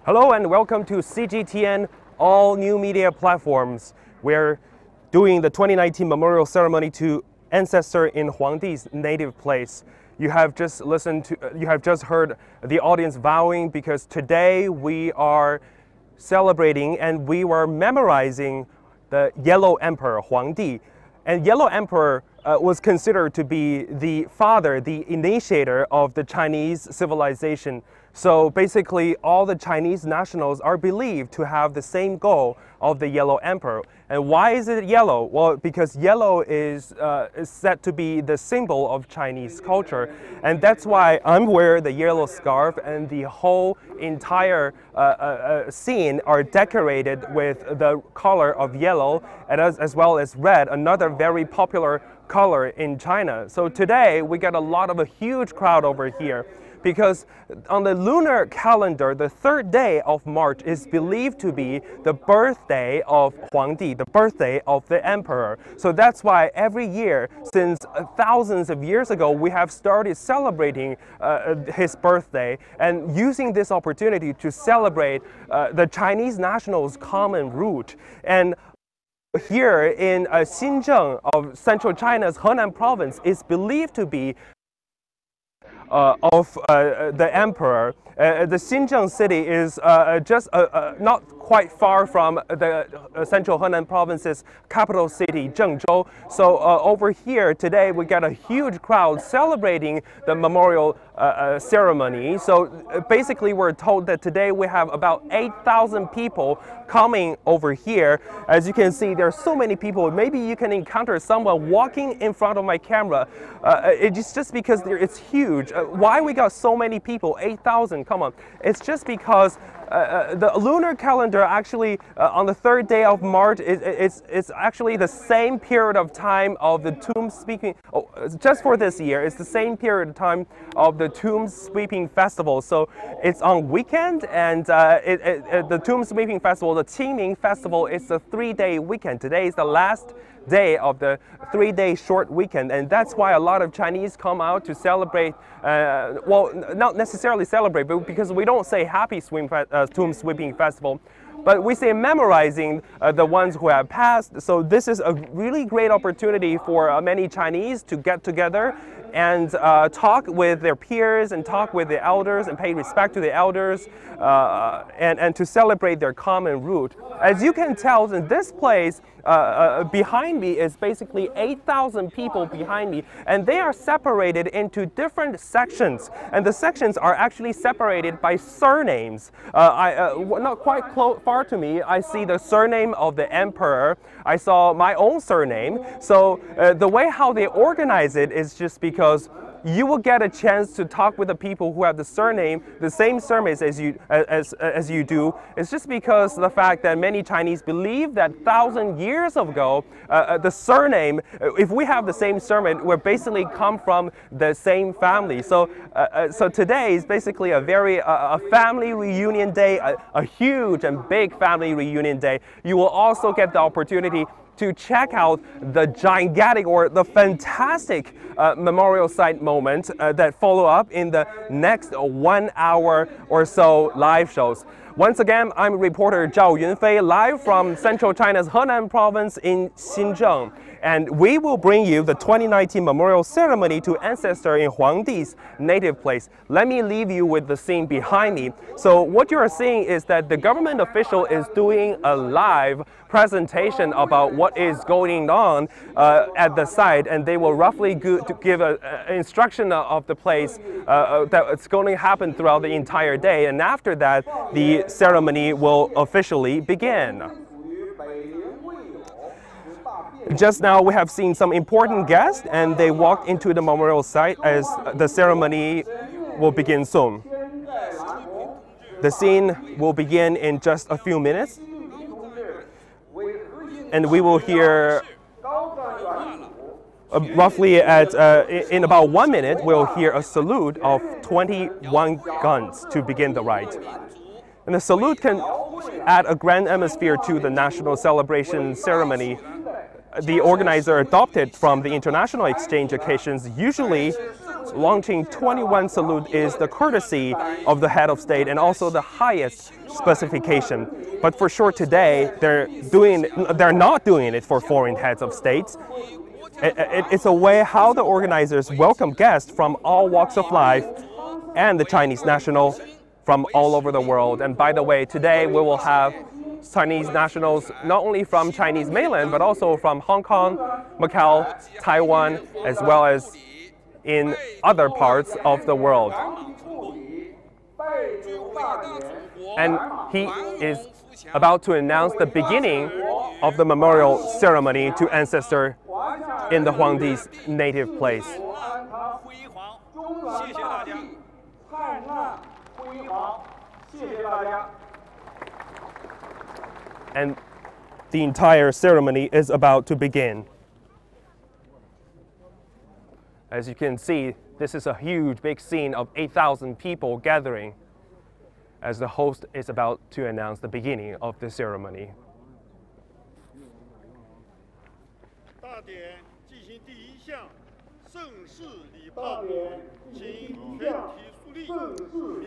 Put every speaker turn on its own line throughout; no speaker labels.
Hello and welcome to CGTN, all new media platforms. We're doing the 2019 memorial ceremony to ancestor in Huangdi's native place. You have just heard the audience vowing because today we are celebrating and we were memorizing the Yellow Emperor Huangdi. And Yellow Emperor was considered to be the father, the initiator of the Chinese civilization. So basically, all the Chinese nationals are believed to have the same goal of the Yellow Emperor. And why is it yellow? Well, because yellow is said to be the symbol of Chinese culture. And that's why I'm wearing the yellow scarf, and the whole entire scene are decorated with the color of yellow, and as well as red, another very popular color in China. So today, we got a huge crowd over here, because on the lunar calendar, the 3rd day of March is believed to be the birthday of Huangdi, the birthday of the emperor. So that's why every year, since thousands of years ago, we have started celebrating his birthday and using this opportunity to celebrate the Chinese nationals' common root. And here in Xinzheng of central China's Henan province is believed to be of the emperor. The Xinzheng city is just not quite far from the central Henan province's capital city, Zhengzhou. So over here today we got a huge crowd celebrating the memorial ceremony. So basically we're told that today we have about 8,000 people coming over here. As you can see, there are so many people. Maybe you can encounter someone walking in front of my camera. It's just because it's huge. Why we got so many people, 8,000, come on. It's just because the lunar calendar actually on the 3rd day of March it's actually the same period of time of the tomb sweeping. Just for this year, it's the same period of time of the tomb sweeping festival. So it's on weekend, and the tomb sweeping festival, the Qingming festival, is a 3-day weekend. Today is the last day of the 3-day short weekend, and that's why a lot of Chinese come out to celebrate. Well, not necessarily celebrate, but because we don't say Happy Tomb Sweeping Festival, but we say memorizing the ones who have passed. So this is a really great opportunity for many Chinese to get together and talk with their peers and talk with the elders and pay respect to the elders and to celebrate their common root. As you can tell, in this place behind me is basically 8,000 people behind me, and they are separated into different sections, and the sections are actually separated by surnames. Not quite far to me, I see the surname of the emperor. I saw my own surname. So the way how they organize it is just because you will get a chance to talk with the people who have the surname, the same surnames as you do. It's just because the fact that many Chinese believe that 1,000 years ago, the surname, if we have the same surname, we basically come from the same family. So, so today is basically a family reunion day, a huge and big family reunion day. You will also get the opportunity to check out the gigantic or the fantastic memorial site moment that follow up in the next 1 hour or so live shows. Once again, I'm reporter Zhao Yunfei, live from central China's Henan province in Xinzheng. And we will bring you the 2019 memorial ceremony to ancestor in Huangdi's native place. Let me leave you with the scene behind me. So what you are seeing is that the government official is doing a live presentation about what is going on at the site, and they will roughly give an instruction of the place that it's going to happen throughout the entire day. And after that, the ceremony will officially begin. Just now we have seen some important guests, and they walked into the memorial site as the ceremony will begin soon. The scene will begin in just a few minutes, and we will hear roughly in about 1 minute, we'll hear a salute of 21 guns to begin the rite. And the salute can add a grand atmosphere to the national celebration ceremony. The organizer adopted from the international exchange occasions. Usually launching 21 salute is the courtesy of the head of state and also the highest specification. But for sure today, they're not doing it for foreign heads of states. It's a way how the organizers welcome guests from all walks of life and the Chinese national from all over the world. And by the way, today we will have Chinese nationals not only from Chinese mainland, but also from Hong Kong, Macau, Taiwan, as well as in other parts of the world. And he is about to announce the beginning of the memorial ceremony to ancestor in the Huangdi's native place. And the entire ceremony is about to begin. As you can see, this is a huge, big scene of 8,000 people gathering as the host is about to announce the beginning of the ceremony.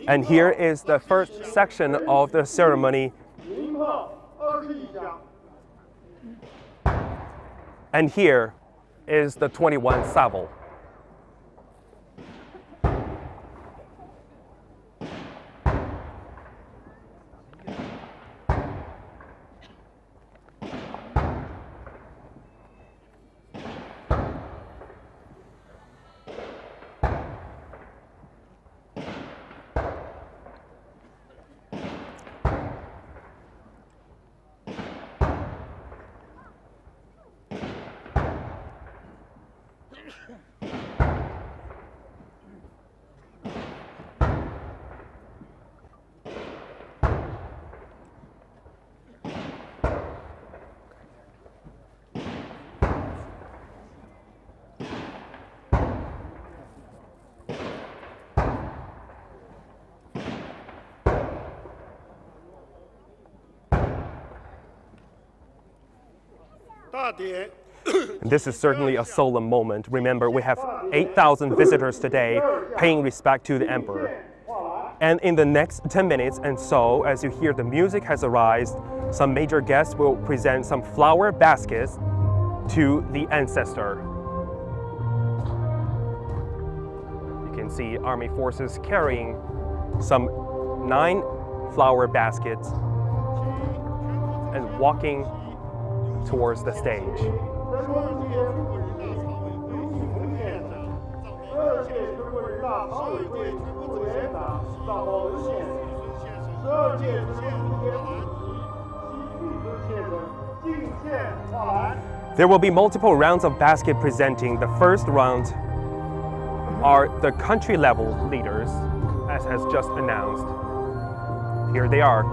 And here is the first section of the ceremony. And here is the 21 savel. This is certainly a solemn moment. Remember, we have 8,000 visitors today paying respect to the emperor. And in the next 10 minutes and so, as you hear the music has arisen, some major guests will present some flower baskets to the ancestor. You can see army forces carrying some 9 flower baskets and walking towards the stage. There will be multiple rounds of basket presenting. The first round are the country level leaders, as has just announced. Here they are.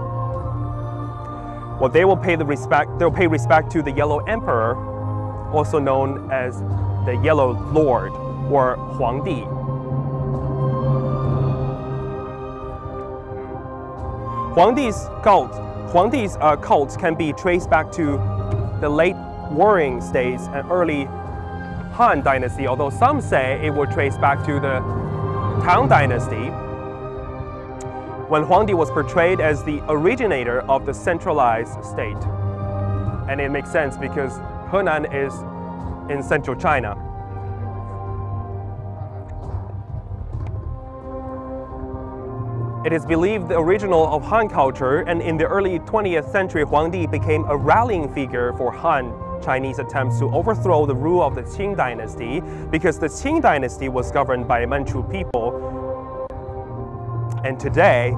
Well, they'll pay respect to the Yellow Emperor, also known as the Yellow Lord or Huangdi. Huangdi's cult can be traced back to the late Warring States and early Han Dynasty, although some say it will trace back to the Tang Dynasty, when Huangdi was portrayed as the originator of the centralized state. And it makes sense because Henan is in central China. It is believed the original of Han culture, and in the early 20th century, Huangdi became a rallying figure for Han Chinese attempts to overthrow the rule of the Qing dynasty, because the Qing dynasty was governed by Manchu people. And today,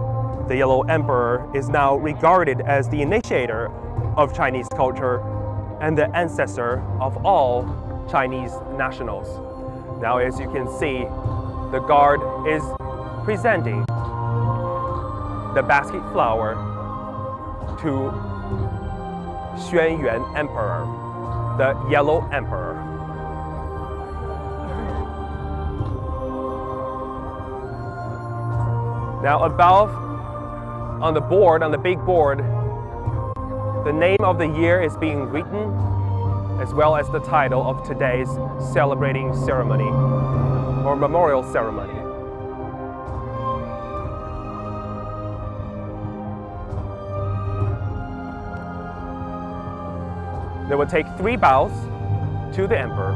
the Yellow Emperor is now regarded as the initiator of Chinese culture and the ancestor of all Chinese nationals. Now, as you can see, the guard is presenting the basket flower to Xinzheng Emperor, the Yellow Emperor. Now above, on the board, on the big board, the name of the year is being written as well as the title of today's celebrating ceremony or memorial ceremony. They will take 3 bows to the emperor.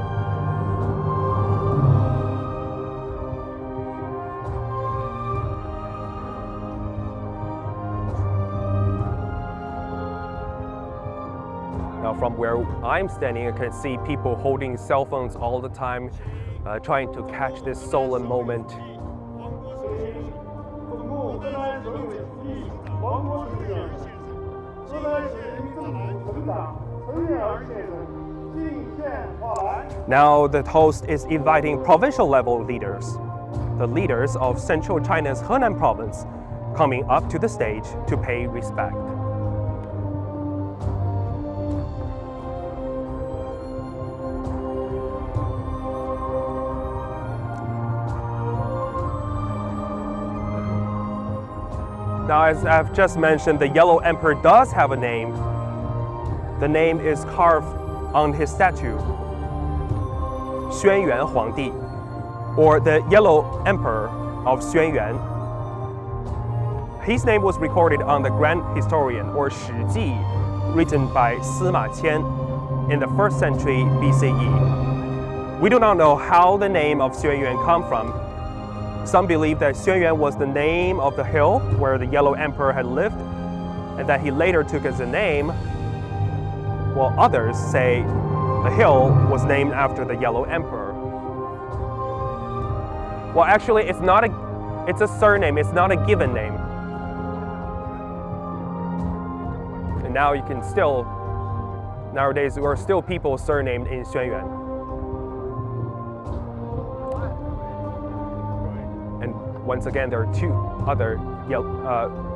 Now from where I'm standing, I can see people holding cell phones all the time, trying to catch this solemn moment. Now the host is inviting provincial level leaders, the leaders of central China's Henan province, coming up to the stage to pay respect. Now, as I've just mentioned, the Yellow Emperor does have a name. The name is carved on his statue, Xuanyuan Huangdi, or the Yellow Emperor of Xuanyuan. His name was recorded on the Grand Historian, or Shiji, written by Sima Qian in the 1st century BCE. We do not know how the name of Xuanyuan comes from. Some believe that Xuanyuan was the name of the hill where the Yellow Emperor had lived, and that he later took as a name, while others say the hill was named after the Yellow Emperor. Well, actually, it's a surname, it's not a given name. And now you can still, nowadays, there are still people surnamed in Xuanyuan. Once again, there are 2 other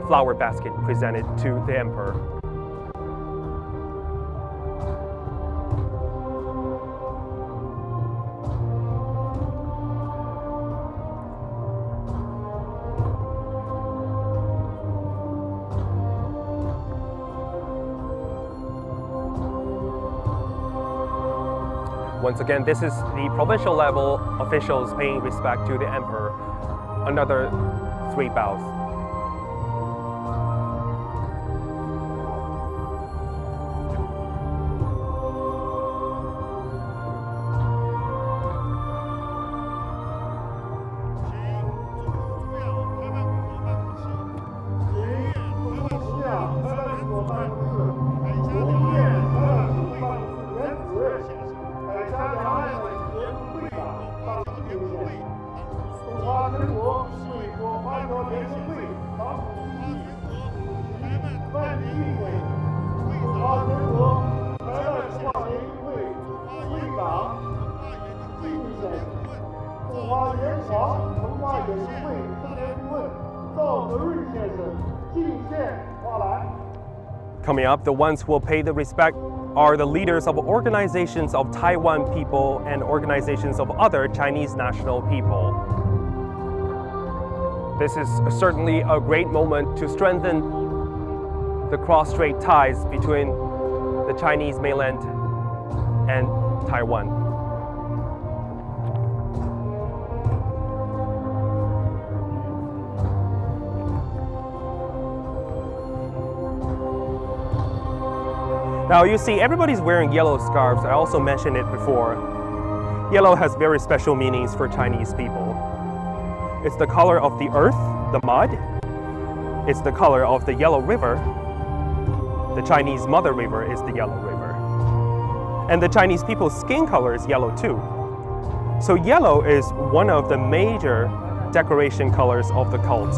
flower baskets presented to the emperor. Once again, this is the provincial level officials paying respect to the emperor. Another 3 bows. Coming up, the ones who will pay the respect are the leaders of organizations of Taiwan people and organizations of other Chinese national people. This is certainly a great moment to strengthen the cross-strait ties between the Chinese mainland and Taiwan. Now you see, everybody's wearing yellow scarves. I also mentioned it before. Yellow has very special meanings for Chinese people. It's the color of the earth, the mud. It's the color of the Yellow River. The Chinese Mother River is the Yellow River. And the Chinese people's skin color is yellow too. So yellow is one of the major decoration colors of the cult.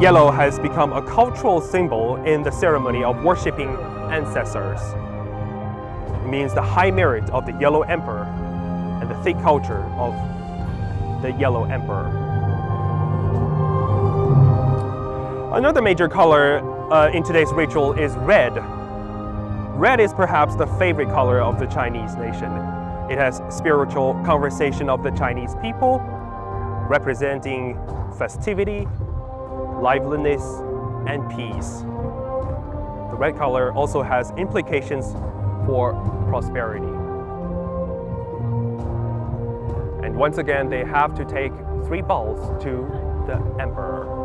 Yellow has become a cultural symbol in the ceremony of worshipping ancestors. It means the high merit of the Yellow Emperor and the thick culture of the Yellow Emperor. Another major color in today's ritual is red. Red is perhaps the favorite color of the Chinese nation. It has spiritual conversation of the Chinese people, representing festivity, liveliness, and peace. The red color also has implications for prosperity. And once again, they have to take 3 balls to the emperor.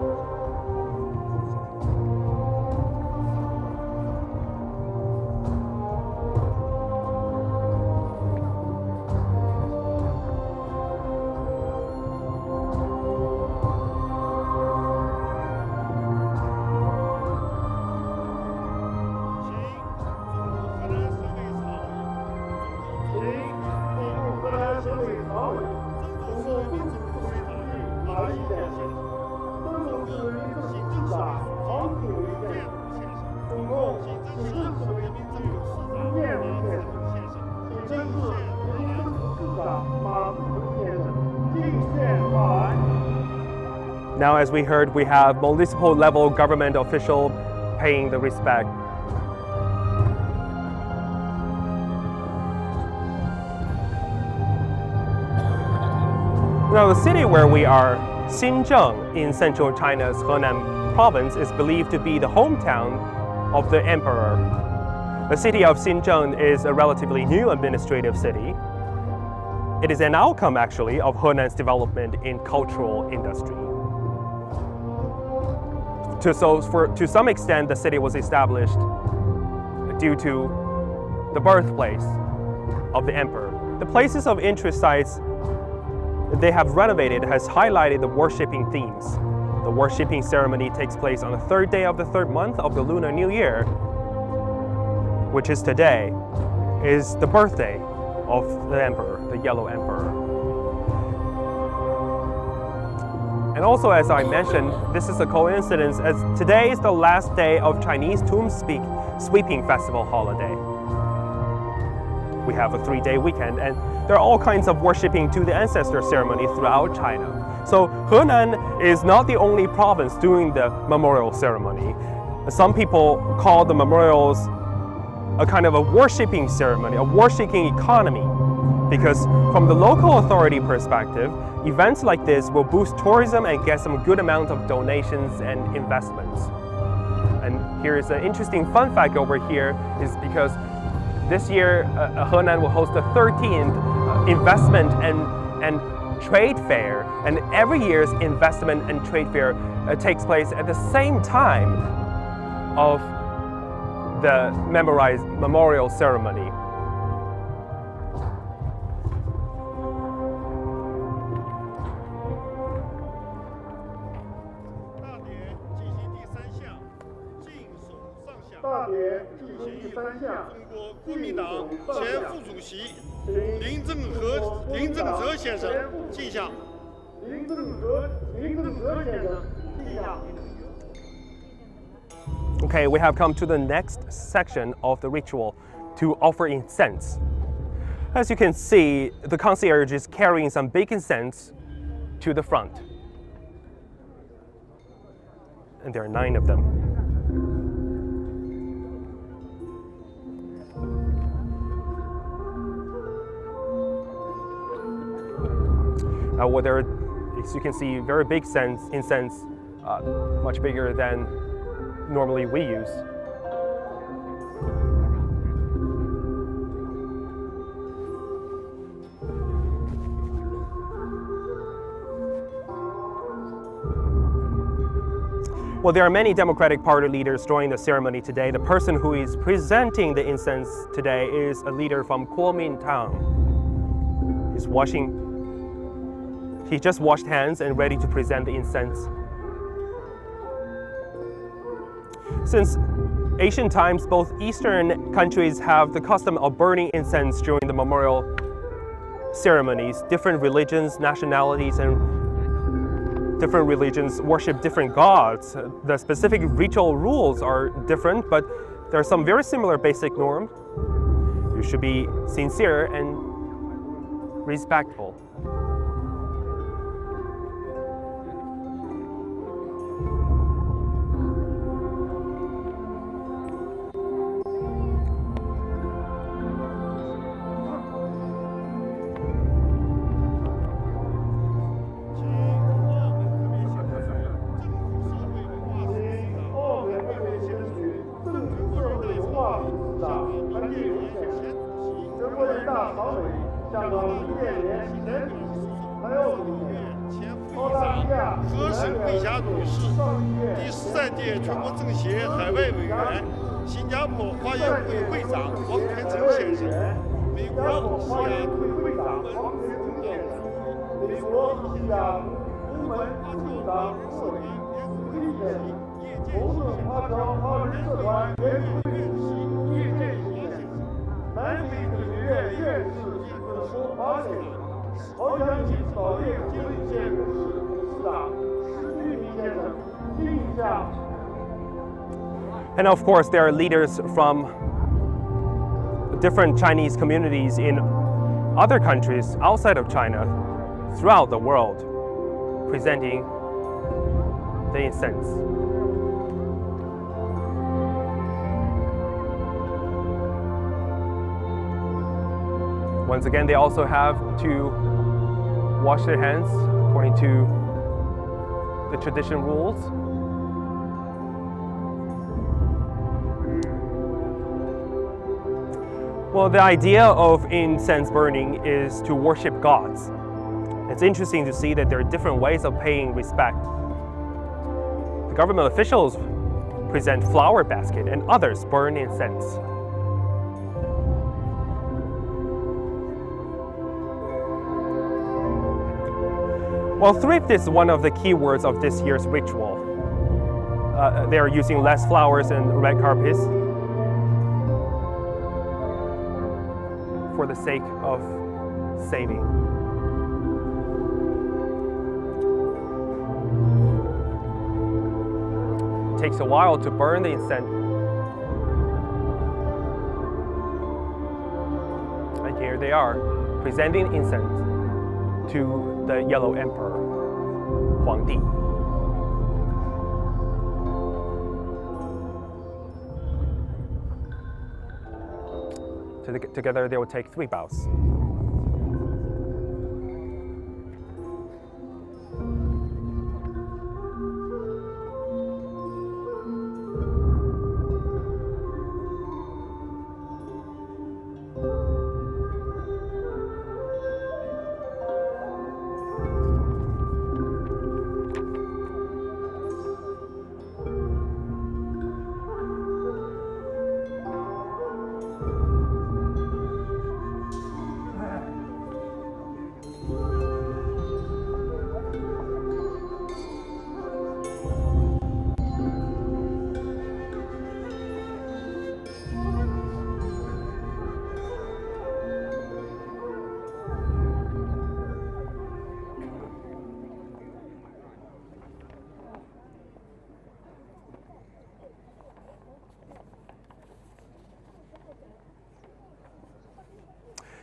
Now, as we heard, we have municipal level government official paying the respect. Now, the city where we are, Xinzheng, in central China's Henan province, is believed to be the hometown of the emperor. The city of Xinzheng is a relatively new administrative city. It is an outcome, actually, of Henan's development in cultural industry. To some extent, the city was established due to the birthplace of the emperor. The places of interest sites they have renovated has highlighted the worshipping themes. The worshipping ceremony takes place on the 3rd day of the 3rd month of the Lunar New Year, which is today, is the birthday of the emperor, the Yellow Emperor. And also, as I mentioned, this is a coincidence as today is the last day of Chinese Tomb Sweeping Festival holiday. We have a 3-day weekend, and there are all kinds of worshipping to the ancestor ceremony throughout China. So Henan is not the only province doing the memorial ceremony. Some people call the memorials a kind of a worshipping ceremony, a worshipping economy, because from the local authority perspective, events like this will boost tourism and get some good amount of donations and investments. And here's an interesting fun fact over here is because this year Henan will host the 13th investment and trade fair, and every year's investment and trade fair takes place at the same time of the memorial ceremony. Okay, we have come to the next section of the ritual to offer incense. As you can see, the concierge is carrying some big incense to the front. And there are 9 of them. Well, there are, as you can see, very big incense, much bigger than normally we use. Well, there are many Democratic Party leaders joining the ceremony today. The person who is presenting the incense today is a leader from Kuomintang. He just washed hands and ready to present the incense. Since ancient times, both Eastern countries have the custom of burning incense during the memorial ceremonies. Different religions, nationalities, and different religions worship different gods. The specific ritual rules are different, but there are some very similar basic norms. You should be sincere and respectful.
大朝北向往明月连人还有澳大利亚
和神会下女士，第13届全国政协海外委员，新加坡华员会会长王全成先生，美国西雅图会长王全成先生，美国西雅图部门处长贺伟，历任投资华侨华人社团原副主席叶建新先生，南北科学院院士葛淑华先生，翱翔旗草业经理县董事长施玉明先生，敬下。
And of course, there are leaders from different Chinese communities in other countries outside of China, throughout the world, presenting the incense. Once again, they also have to wash their hands according to the tradition rules. Well, the idea of incense burning is to worship gods. It's interesting to see that there are different ways of paying respect. The government officials present flower basket and others burn incense. Well, thrift is one of the key words of this year's ritual. They are using less flowers and red carpets for the sake of saving. It takes a while to burn the incense. And here they are, presenting incense to the Yellow Emperor Hoàng帝. Together they will take 3 bows.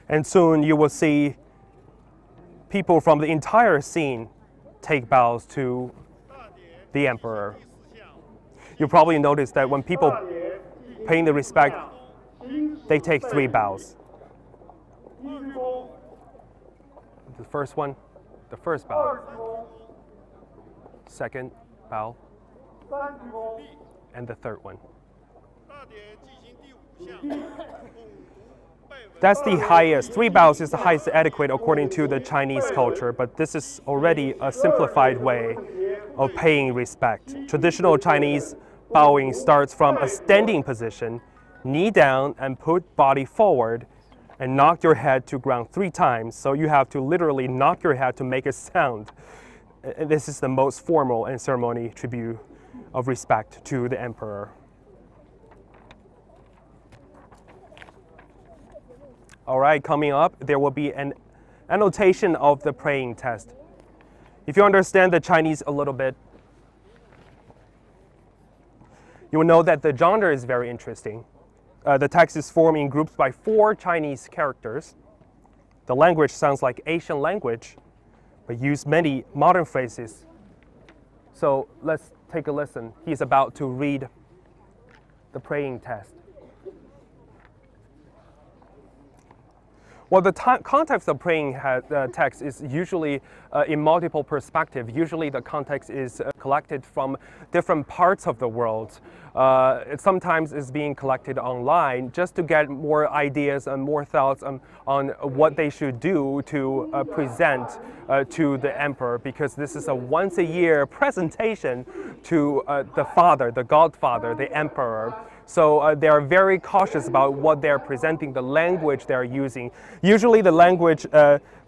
And soon you will see people from the entire scene take bows to the emperor. You probably noticed that when people paying the respect, they take 3 bows. The first one, the first bow. Second bow. And the third one. That's the highest. 3 bows is the highest adequate according to the Chinese culture, but this is already a simplified way of paying respect. Traditional Chinese bowing starts from a standing position, knee down and put body forward, and knock your head to ground 3 times. So you have to literally knock your head to make a sound. This is the most formal and ceremony tribute of respect to the emperor. All right, coming up, there will be an annotation of the praying test. If you understand the Chinese a little bit, you will know that the genre is very interesting. The text is formed in groups by 4 Chinese characters. The language sounds like Asian language, but use many modern phrases. So let's take a listen. He's about to read the praying test. Well, the context of praying text is usually in multiple perspectives. Usually the context is collected from different parts of the world. It sometimes is being collected online just to get more ideas and more thoughts on what they should do to present to the emperor, because this is a once-a-year presentation to the father, the godfather, the emperor. So they are very cautious about what they're presenting, the language they're using. Usually the language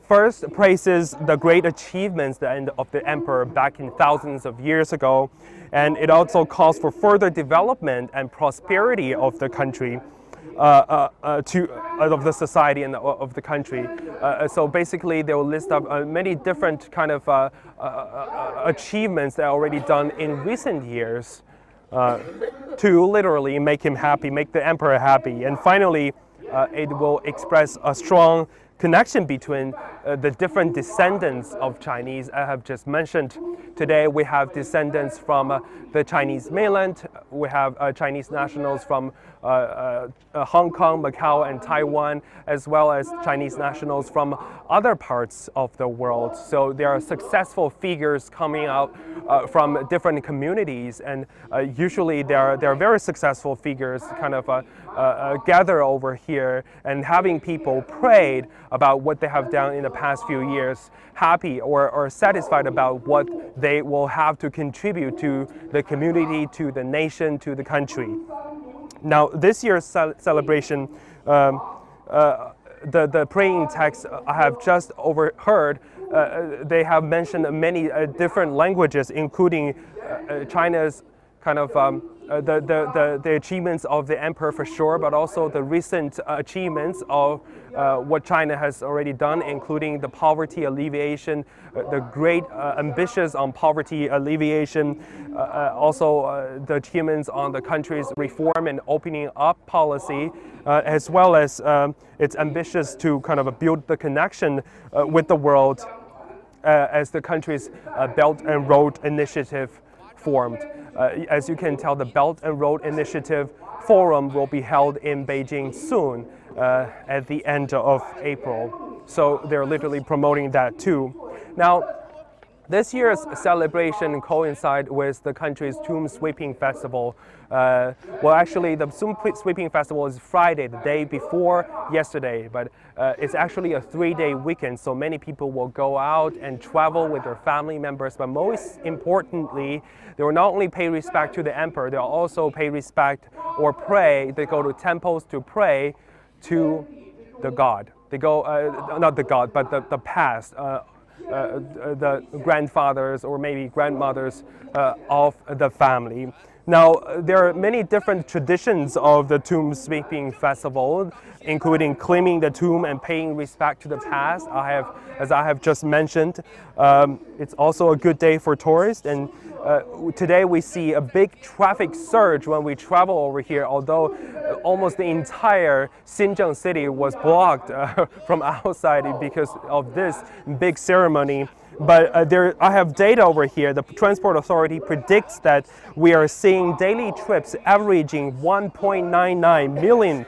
first praises the great achievements of the emperor back in thousands of years ago, and it also calls for further development and prosperity of the country, of the society and of the country. So basically they will list up many different kind of achievements that are already done in recent years. To literally make him happy, make the emperor happy. And finally, it will express a strong connection between the different descendants of Chinese I have just mentioned. Today we have descendants from the Chinese mainland, we have Chinese nationals from Hong Kong, Macau, and Taiwan, as well as Chinese nationals from other parts of the world. So there are successful figures coming out from different communities, and usually they are very successful figures kind of gather over here and having people prayed about what they have done in the past few years, happy or satisfied about what they will have to contribute to the community, to the nation, to the country. Now, this year's celebration, the praying text I have just overheard, they have mentioned many different languages, including China's kind of the achievements of the emperor for sure, but also the recent achievements of what China has already done, including the poverty alleviation, the great ambitions on poverty alleviation, also the achievements on the country's reform and opening up policy, as well as its ambitions to kind of build the connection with the world as the country's Belt and Road Initiative formed. As you can tell, the Belt and Road Initiative Forum will be held in Beijing soon at the end of April. So they're literally promoting that too. Now, this year's celebration coincides with the country's Tomb Sweeping Festival. Well, actually, the Tomb Sweeping Festival is Friday, the day before yesterday, but it's actually a 3-day weekend, so many people will go out and travel with their family members. But most importantly, they will not only pay respect to the emperor, they'll also pay respect or pray. They go to temples to pray to the god. They go, not the god, but the past. The grandfathers or maybe grandmothers of the family. Now, there are many different traditions of the Tomb Sweeping Festival, including cleaning the tomb and paying respect to the past. As I have just mentioned, it's also a good day for tourists, and today we see a big traffic surge when we travel over here, although almost the entire Xinzheng city was blocked from outside because of this big ceremony. But I have data over here. The Transport Authority predicts that we are seeing daily trips averaging 1.99 million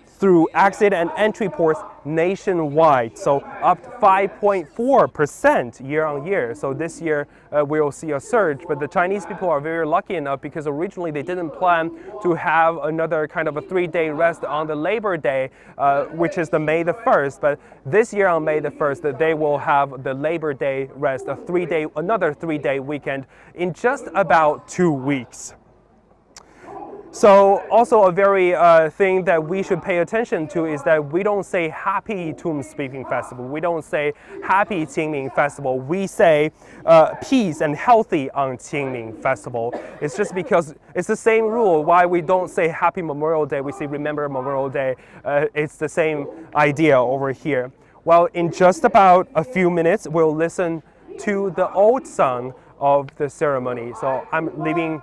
through exit and entry ports nationwide, so up 5.4% year on year. So this year we will see a surge, but the Chinese people are very lucky enough because originally they didn't plan to have another kind of a 3-day rest on the Labor Day, which is the May the 1st. But this year on May the 1st, they will have the Labor Day rest, another 3-day weekend in just about 2 weeks. So also a very thing that we should pay attention to is that we don't say Happy Tomb Sweeping Festival. We don't say Happy Qingming Festival. We say Peace and Healthy on Qingming Festival. It's just because it's the same rule why we don't say Happy Memorial Day. We say Remember Memorial Day. It's the same idea over here. Well, in just about a few minutes, we'll listen to the old song of the ceremony. So I'm leaving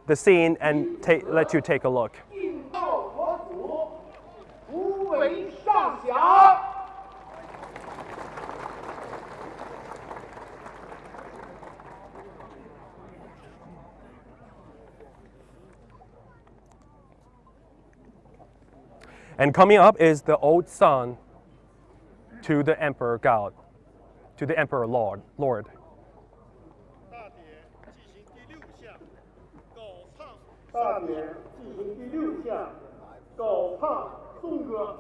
the scene and let you take a look. And coming up is the old song. to the Emperor God, to the Emperor Lord.
大典进行第6项，高唱。
大典进行第6项，高唱颂歌。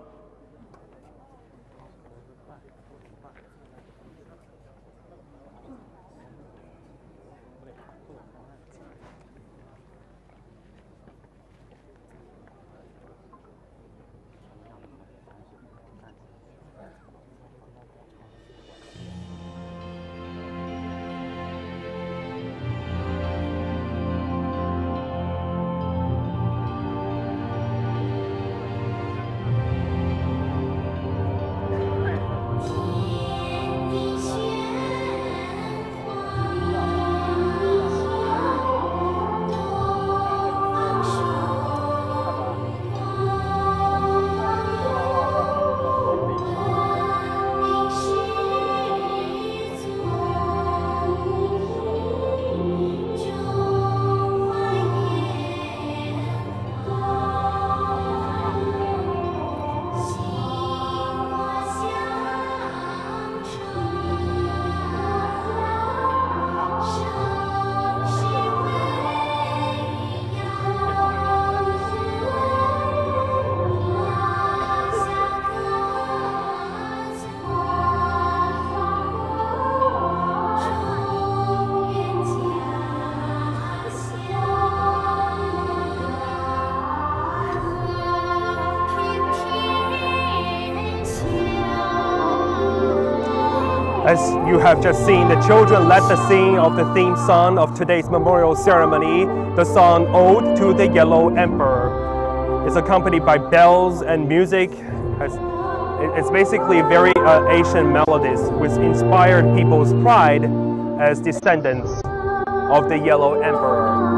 As you have just seen, the children led the singing of the theme song of today's memorial ceremony, the song Ode to the Yellow Emperor. It's accompanied by bells and music. It's basically very Asian melodies which inspired people's pride as descendants of the Yellow Emperor.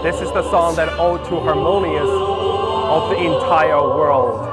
This is the song that ode to harmonious of the entire world.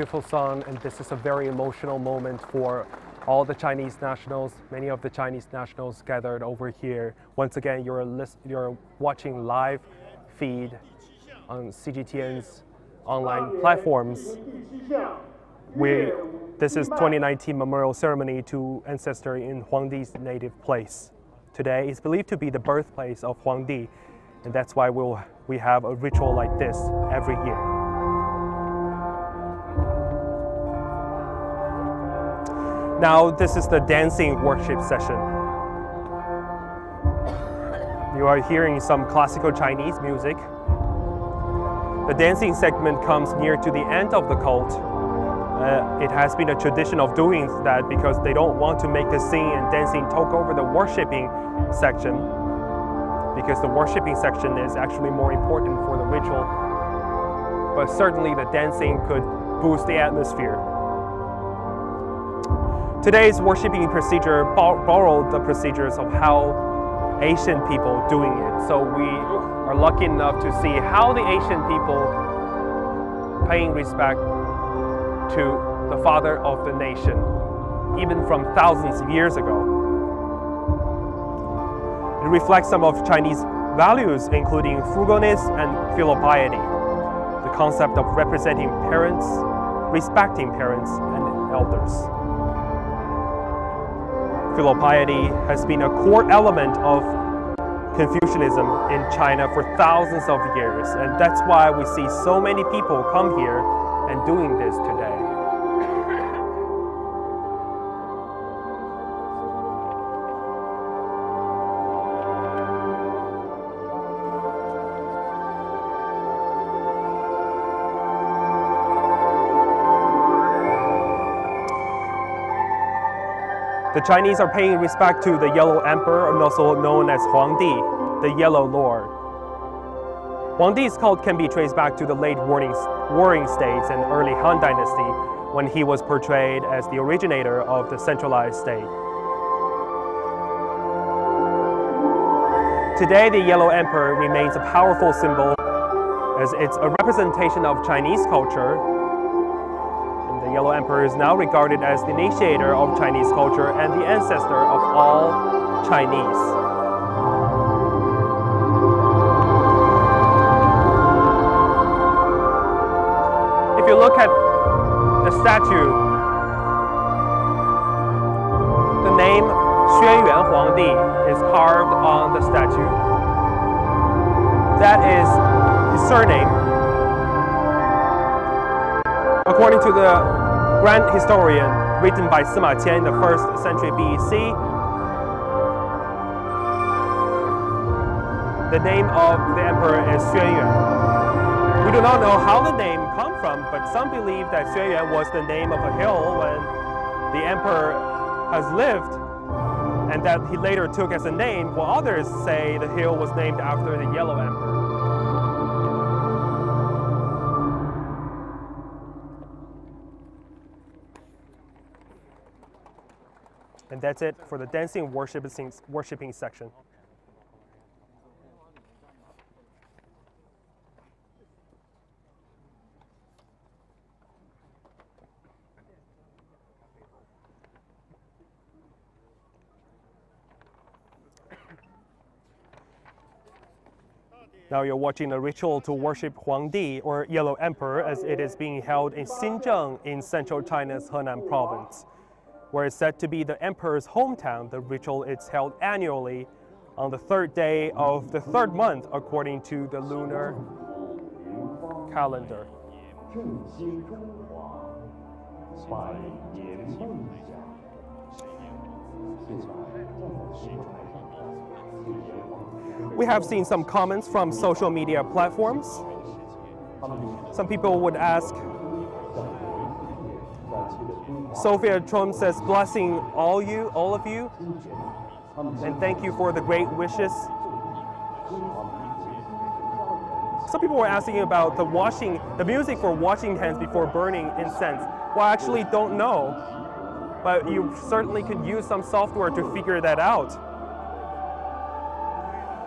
beautiful sun, and this is a very emotional moment for all the Chinese nationals. Many of the Chinese nationals gathered over here. Once again, you're watching live feed on CGTN's online platforms. This is 2019 memorial ceremony to ancestor in Huangdi's native place. Today is believed to be the birthplace of Huangdi, and that's why we have a ritual like this every year. Now this is the dancing worship session. You are hearing some classical Chinese music. The dancing segment comes near to the end of the cult. It has been a tradition of doing that because they don't want to make the singing and dancing talk over the worshipping section, because the worshipping section is actually more important for the ritual, but certainly the dancing could boost the atmosphere. Today's worshipping procedure borrowed the procedures of how Asian people doing it, so we are lucky enough to see how the Asian people paying respect to the father of the nation, even from thousands of years ago. It reflects some of Chinese values, including frugalness and filial piety, the concept of representing parents, respecting parents and elders. Filial piety has been a core element of Confucianism in China for thousands of years, and that's why we see so many people come here and doing this today. The Chinese are paying respect to the Yellow Emperor, and also known as Huangdi, the Yellow Lord. Huangdi's cult can be traced back to the late warring states and early Han Dynasty, when he was portrayed as the originator of the centralized state. Today, the Yellow Emperor remains a powerful symbol as it's a representation of Chinese culture. The Yellow Emperor is now regarded as the initiator of Chinese culture and the ancestor of all Chinese. If you look at the statue, the name Xuanyuan Huangdi is carved on the statue. That is his surname. According to the Grand Historian written by Sima Qian in the 1st century BC, the name of the emperor is Xuanyuan. We do not know how the name comes from, but some believe that Xuanyuan was the name of a hill when the emperor has lived, and that he later took as a name, while others say the hill was named after the Yellow Emperor. And that's it for the dancing worshiping section. Now you're watching a ritual to worship Huangdi, or Yellow Emperor, as it is being held in Xinzheng in central China's Henan province. Where it's said to be the emperor's hometown, the ritual is held annually on the 3rd day of the 3rd month according to the lunar calendar. We have seen some comments from social media platforms. Some people would ask, Sophia Trump says, blessing all of you, and thank you for the great wishes. Some people were asking about the music for washing hands before burning incense. Well, I actually don't know, but you certainly could use some software to figure that out.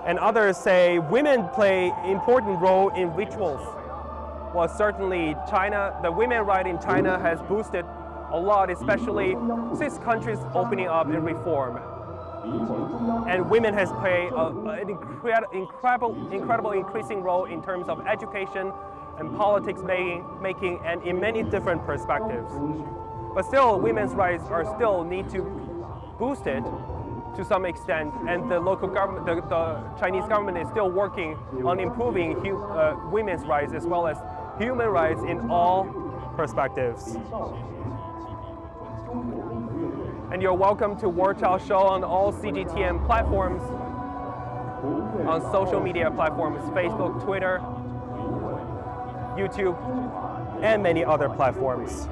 And others say women play an important role in rituals. Well, certainly China, the women's right in China has boosted a lot, especially since countries opening up and reform. And women has played an incredible increasing role in terms of education and politics making and in many different perspectives. But still, women's rights are still need to boost it to some extent, and the local government, the Chinese government is still working on improving women's rights as well as human rights in all perspectives. And you're welcome to watch our show on all CGTN platforms, on social media platforms, Facebook, Twitter, YouTube, and many other platforms.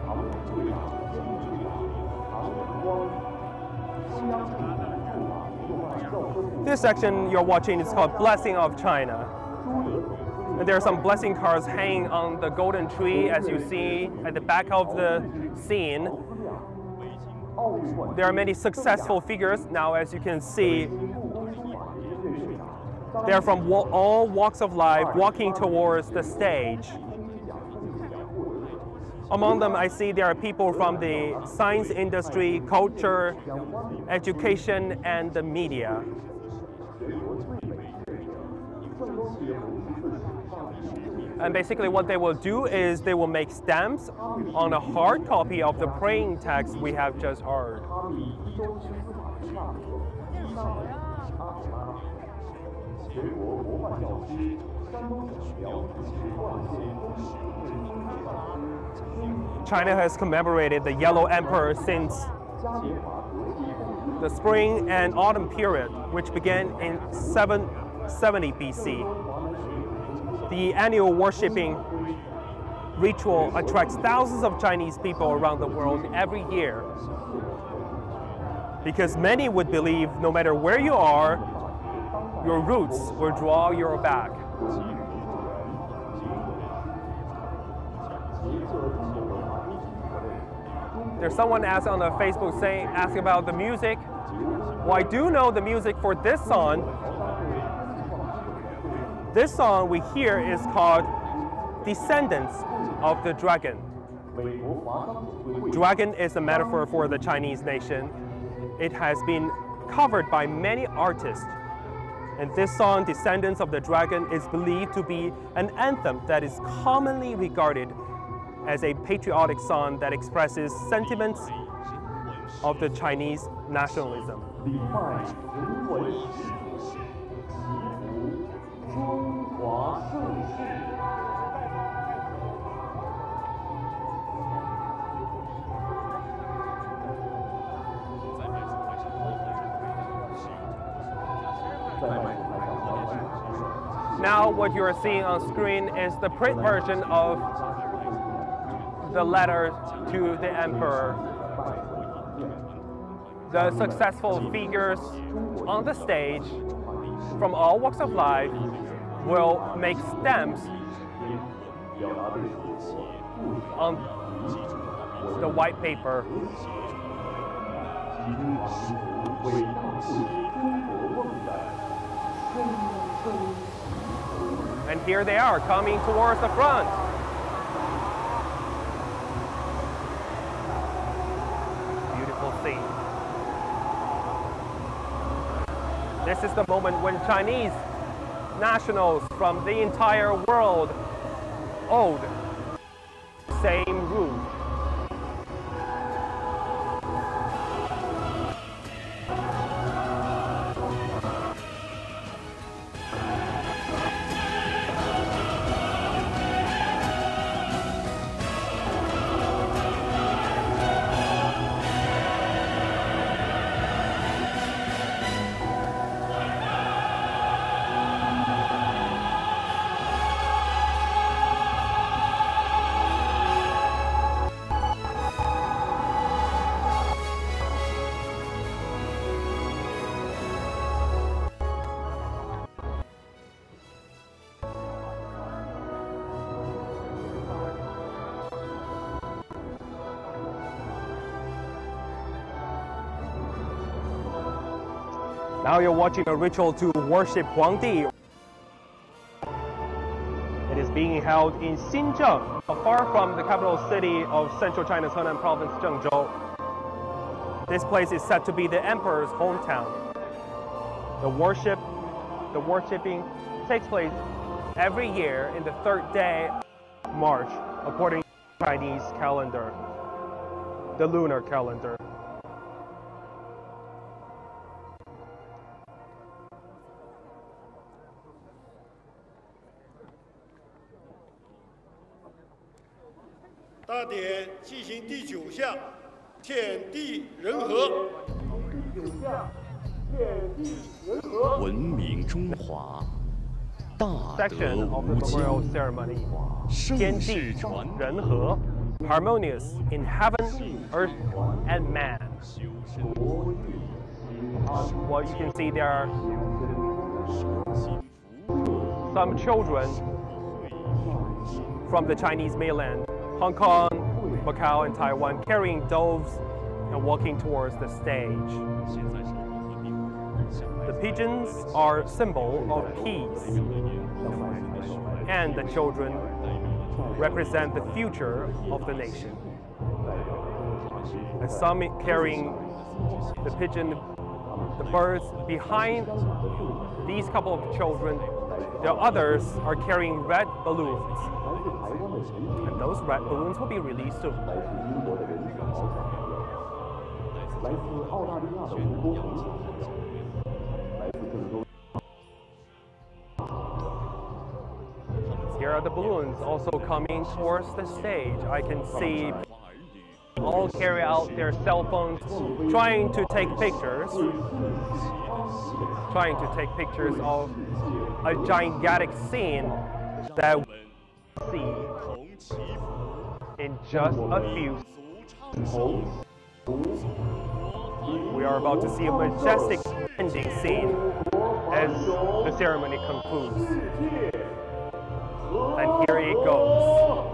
This section you're watching is called Blessing of China. And there are some blessing cards hanging on the golden tree, as you see at the back of the scene. There are many successful figures now, as you can see. They're from all walks of life walking towards the stage. Among them, I see there are people from the science industry, culture, education, and the media. And basically what they will do is they will make stamps on a hard copy of the praying text we have just heard. China has commemorated the Yellow Emperor since the spring and autumn period, which began in 770 BC. The annual worshipping ritual attracts thousands of Chinese people around the world every year, because many would believe no matter where you are, your roots will draw you back. There's someone asked on the Facebook asking about the music. Well, I do know the music for this song. This song we hear is called Descendants of the Dragon. Dragon is a metaphor for the Chinese nation. It has been covered by many artists. And this song, Descendants of the Dragon, is believed to be an anthem that is commonly regarded as a patriotic song that expresses sentiments of the Chinese nationalism. Now what you are seeing on screen is the print version of the letter to the emperor. The successful figures on the stage from all walks of life will make stamps on the white paper. And here they are coming towards the front. Beautiful scene. This is the moment when Chinese nationals from the entire world owed the same rule. Now you're watching a ritual to worship Huangdi. It is being held in Xinzheng, far from the capital city of central China's Henan province, Zhengzhou. This place is said to be the emperor's hometown. The worshipping takes place every year in the third day of March, according to the Chinese calendar, the lunar calendar.
大典进行第9项，天地人和。
文明中华，大德
Section of the
无疆，
memorial ceremony.
盛
天
世
地
传统，
人和 harmonious in heaven, earth, and man. Well, you can see there are some children from the Chinese mainland, Hong Kong, Macau, and Taiwan, carrying doves and walking towards the stage. The pigeons are a symbol of peace, and the children represent the future of the nation. And some carrying the pigeon, the birds behind these couple of children. The others are carrying red balloons. And those red balloons will be released soon. Here are the balloons also coming towards the stage. I can see all carry out their cell phones, trying to take pictures of a gigantic scene that we'll see in just a few seconds. We are about to see a majestic ending scene as the ceremony concludes. And here it goes.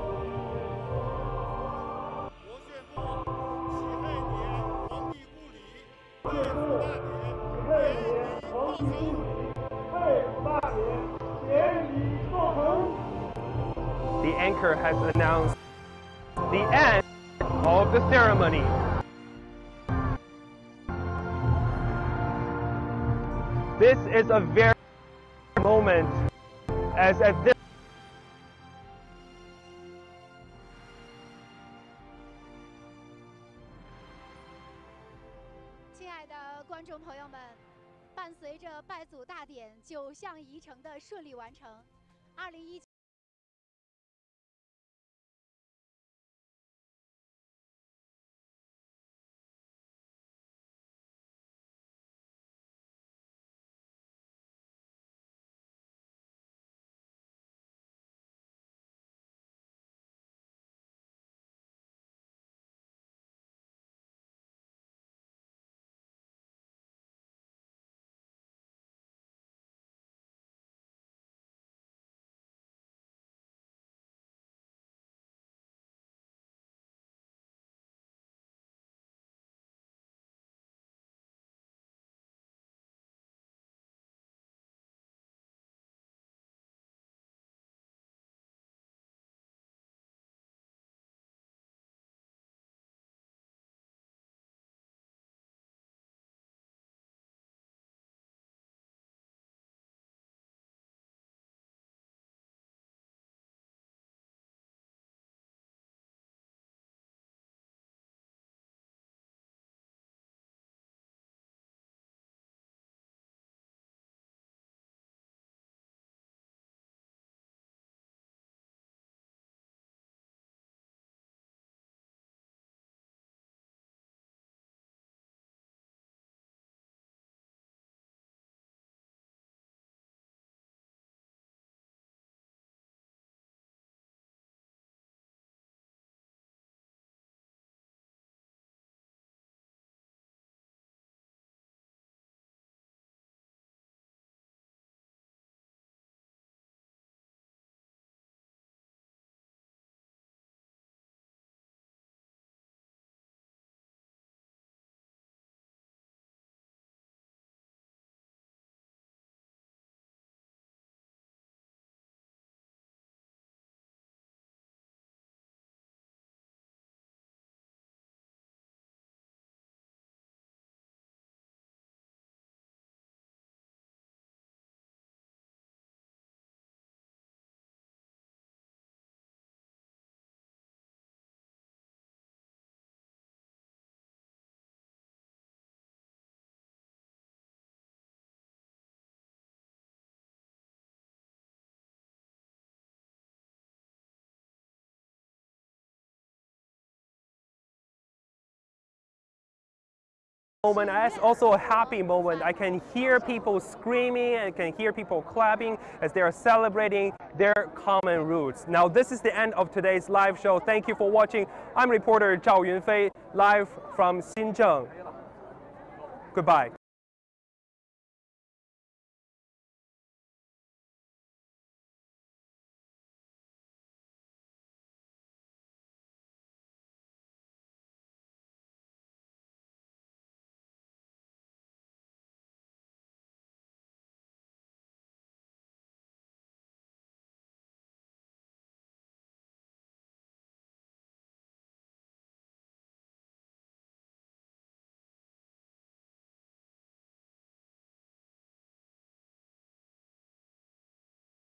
大典典礼落成。
The anchor has announced the end of the ceremony. This is a very moment, as at this
亲爱的观众朋友们，伴随着拜祖大典9项仪程的顺利完成，2019
moment. It's also a happy moment. I can hear people screaming and can hear people clapping as they are celebrating their common roots. Now, this is the end of today's live show. Thank you for watching. I'm reporter Zhao Yunfei, live from Xinzheng. Goodbye.